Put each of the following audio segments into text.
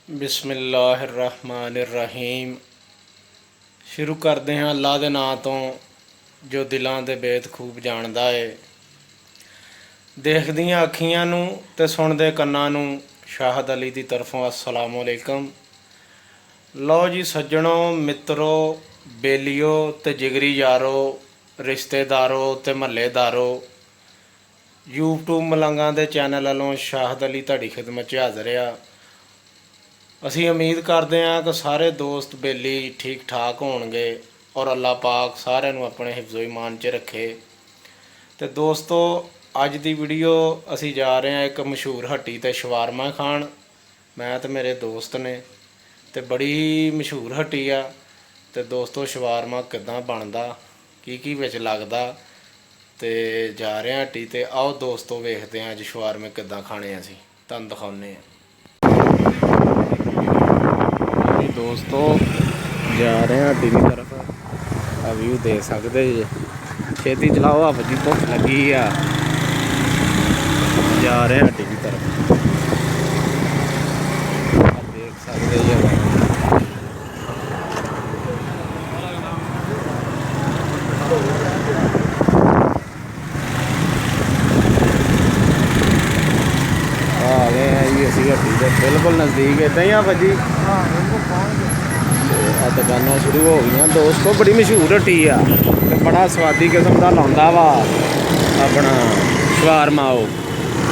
बिस्मिल्लाहिर्रहमानिर्रहीम। शुरू करते हैं अल्लाह के नां तो जो दिलों के भेद खूब जानता है। देखदियां अखियां नूं ते सुनदे कन्नां नूं शाहद अली की तरफों अस्सलामु अलैकुम। लो जी सज्जणों, मित्रों, बेलियो ते जिगरी यारो, रिश्तेदारों ते महल्लेदारों, यूट्यूब मलंगा के चैनल वालों शाहद अली तुहाडी खिदमत हाज़र आ। असी उम्मीद करते हैं कि सारे दोस्त बेली ठीक ठाक होणगे और अल्लाह पाक सारिਆਂ ਨੂੰ अपने हिफ्ज़ो ईमान च रखे। तो दोस्तों, अज की वीडियो असी जा रहे हैं एक मशहूर हट्टी ते शवारमा खाण। मैं तो मेरे दोस्त ने तो बड़ी मशहूर हट्टी आ। तो दोस्तों, शवारमा किदां बनदा, की विच लगदा, तो जा रहे हैं हट्टी। तो आओ दोस्तों, वेखते हैं अज शवारमे किदां खाने असी, तुहानूं दिखाउने हैं। दोस्तों, जा रहे हैं हट्टी की तरफ। व्यू दे सकते जी, खेती चलाओ, हफ जी भुख लगी आ। जा रहे हैं हट्टी की तरफ, देख सकते जी। आ गए हैं जी असी हट्टी के बिल्कुल नज़दीक। इदा ही आप जी दुकाना शुरू हो गई दोस्तों। बड़ी मशहूर हट्टी आ, बड़ा स्वादी किस्म का लाता वा अपना शवारमा।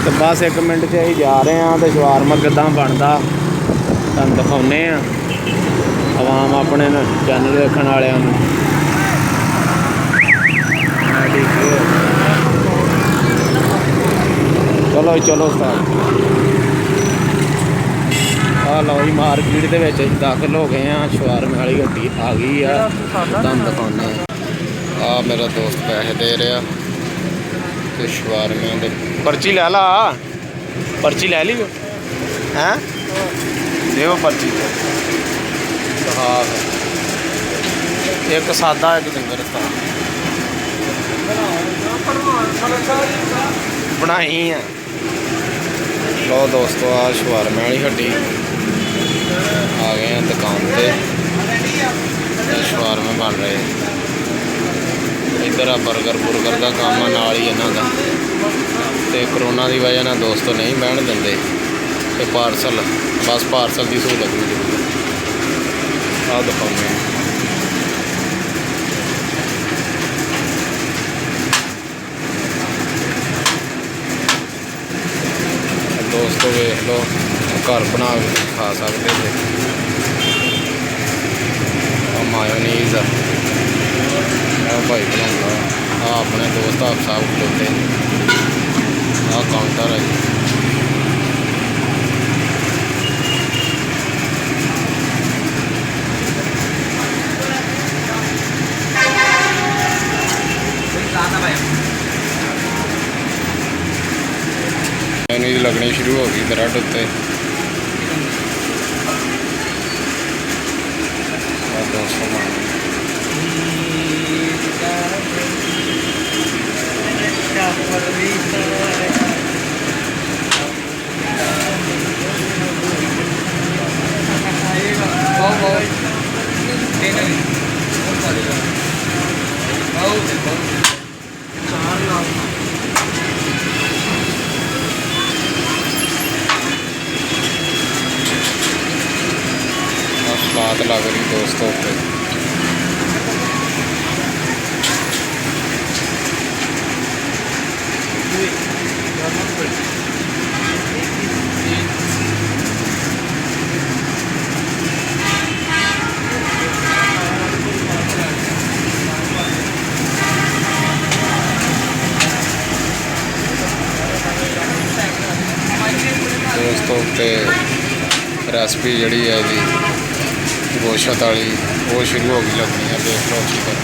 तो बस एक मिनट च अं जा रहे हैं। तो शवारमा किदां बनता तुहानूं दिखाउने आ, आवाम अपने चैनल देखने वालियां नूं। चलो चलो सर, लो जी मार्केट के दाखिल हो गए हैं। शवारमे वाली हट्टी आ गई है, तुहानूं दिखाने। आ मेरा दोस्त पैसे दे रहा तो शवारमे दे। पर्ची लै ला, पर्ची लै ली हैं, देओ पर्ची। हाँ, एक सादा एक डंगर बनाई है। लो दोस्तों, आ शवारमे वाली हट्टी आ गए हैं दुकान पे। शवारमे बन रहे। इधर आ बर्गर बुर्गर का काम है नाल ही इन्हां दा। ते करोना की वजह नाल दोस्तों नहीं बहन देंदे ते पार्सल, बस पार्सल की सहूलत भी जरूर आ दिखाने। दोस्तों वेख लो, घर बना के खा सकते थे। मायोनीज भाई बनाऊंगा। अपने दोस्त आप साहब खलोते। आ काउंटर है जी। मायोनीज लगनी शुरू हो गई ब्रेड उत्ते। स्वाद लग रही दोस्तों। दोस्तों ते रेसिपी जी है जी गोश्त वाली, वो शुरू हो गई लगनी है। देख लो अच्छी तरह।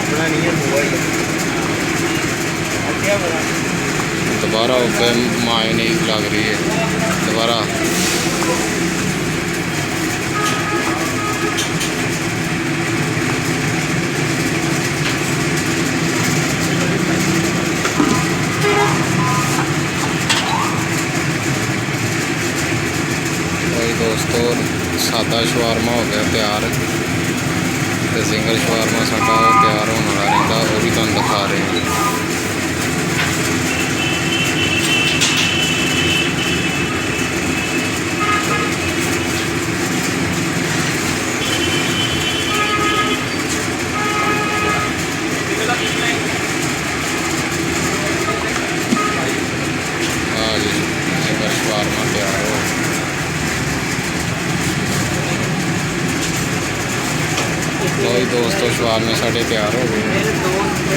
अपना नहीं है मोबाइल। दोबारा ऊपर मायोनीज लग रही है दोबारा। दोस्तों सादा शवारमा हो गया तैयार, तो सिंगल शवारमा साडा तैयार होने वाला रहिंदा, वो भी तुहानूं दिखा रहे हैं। हाँ जी, सिंगल शवारमा तैयार हो। तो दोस्तों शवारमे साढ़े तैयार हो गए,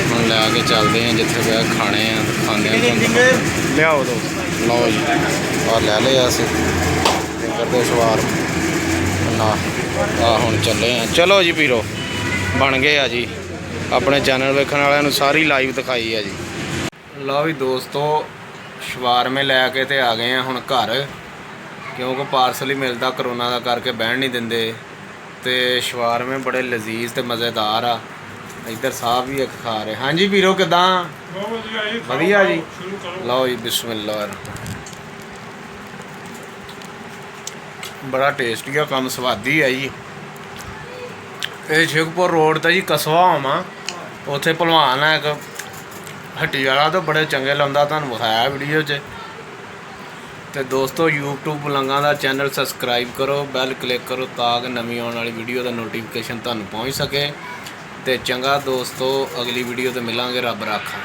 हम लैके चलते हैं जिथे बह खाने खाने लियाओ दोस्त। लो जी और लै लिया अस फिंगर के शवारमे ना हम चले हैं। चलो जी पीरो बन गए आ जी, अपने चैनल वेखण वालियां नूं सारी लाइव दिखाई है जी। लो भी दोस्तों शवारमे लैके तो आ गए हैं हुण घर, क्योंकि पार्सल ही मिलता करोना का करके बहन नहीं देंदे। तो शवारमे बड़े लजीज तो मज़ेदार आ। इधर साहब भी एक खा रहे। हाँ जी पीरो किदां वधिया जी। लो जी बिस्मिल्लाह, बड़ा टेस्टी है, कम स्वादी है जी। ये शेखपुर रोड तो जी कस्बा आवा उत्थे भलवान है एक हट्टी वाला, तो बड़े चंगे लाउंदा, तुहानूं विखाया वीडियो च। तो दोस्तों यूट्यूब बुलंगा का चैनल सबसक्राइब करो, बैल क्लिक करो ताकि नवी आने वाली वीडियो का नोटिफिकेशन तुहानूं पहुँच सके। तो चंगा दोस्तों, अगली वीडियो तो मिलांगे, रब राखा।